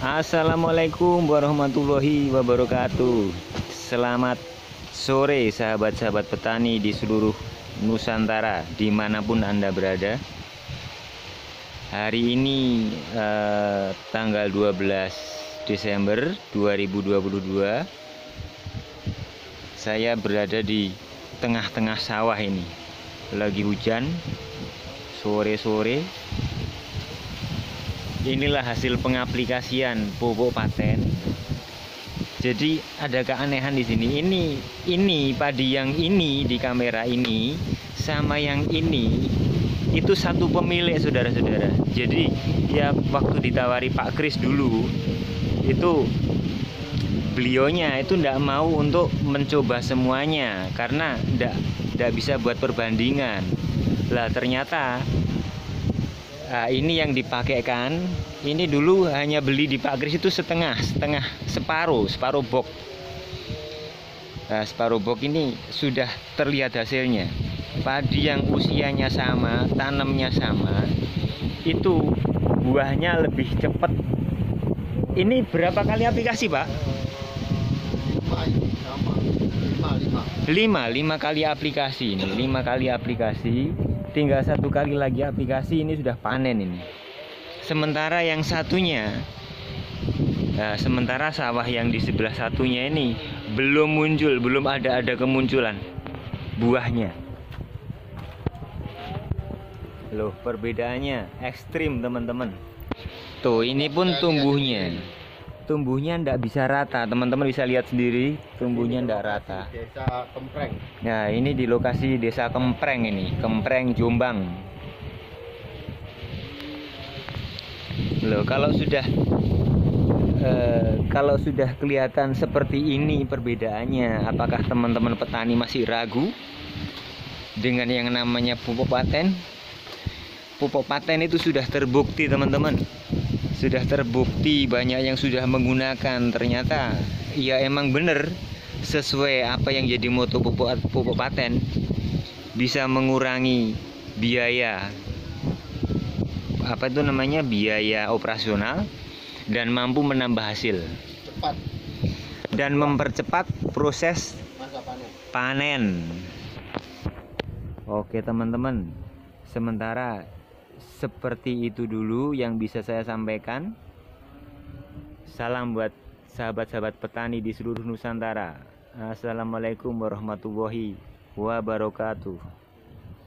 Assalamualaikum warahmatullahi wabarakatuh. Selamat sore sahabat-sahabat petani di seluruh Nusantara dimanapun Anda berada. Hari ini tanggal 12 Desember 2022, saya berada di tengah-tengah sawah ini. Lagi hujan sore-sore. Inilah hasil pengaplikasian pupuk paten. Jadi ada keanehan di sini. Ini padi yang ini di kamera ini sama yang ini itu satu pemilik, saudara-saudara. Jadi ya waktu ditawari Pak Kris dulu itu beliaunya itu tidak mau untuk mencoba semuanya karena tidak bisa buat perbandingan. Lah ternyata ini yang dipakaikan. Ini dulu hanya beli di Pak Kris itu separuh box. Separuh box ini sudah terlihat hasilnya. Padi yang usianya sama, tanamnya sama, itu buahnya lebih cepat. Ini berapa kali aplikasi, Pak? 5 kali aplikasi ini. 5 kali aplikasi. Tinggal 1 kali lagi aplikasi, ini sudah panen ini. Sementara yang satunya, sementara sawah yang di sebelah satunya ini belum muncul, belum ada kemunculan buahnya. Loh, perbedaannya ekstrim, teman-teman. Tuh, ini pun tumbuhnya ndak bisa rata, teman-teman bisa lihat sendiri, tumbuhnya ndak rata. Desa Kempreng. Nah, ini di lokasi Desa Kempreng ini, Kempreng, Jombang. Loh, kalau sudah kelihatan seperti ini perbedaannya, apakah teman-teman petani masih ragu dengan yang namanya pupuk paten? Pupuk paten itu sudah terbukti, teman-teman. Sudah terbukti, banyak yang sudah menggunakan. Ternyata ya emang bener sesuai apa yang jadi moto pupuk paten, bisa mengurangi biaya biaya operasional dan mampu menambah hasil Cepat. dan mempercepat proses Masa panen. Oke, teman-teman, sementara seperti itu dulu yang bisa saya sampaikan. Salam buat sahabat-sahabat petani di seluruh Nusantara. Assalamualaikum warahmatullahi wabarakatuh.